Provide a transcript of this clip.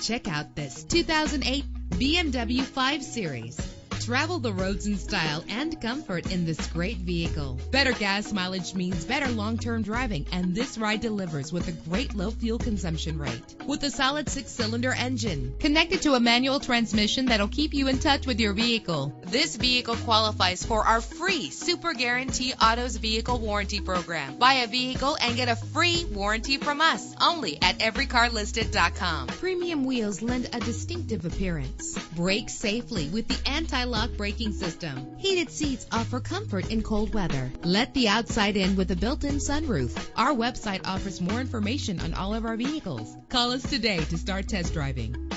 Check out this 2008 BMW 5 Series. Travel the roads in style and comfort in this great vehicle. Better gas mileage means better long-term driving, and this ride delivers with a great low fuel consumption rate. With a solid 6-cylinder engine connected to a manual transmission that'll keep you in touch with your vehicle. This vehicle qualifies for our free Super Guarantee Autos Vehicle Warranty Program. Buy a vehicle and get a free warranty from us only at everycarlisted.com. Premium wheels lend a distinctive appearance. Brake safely with the anti-lock braking system. Heated seats offer comfort in cold weather. Let the outside in with a built-in sunroof. Our website offers more information on all of our vehicles. Call us today to start test driving.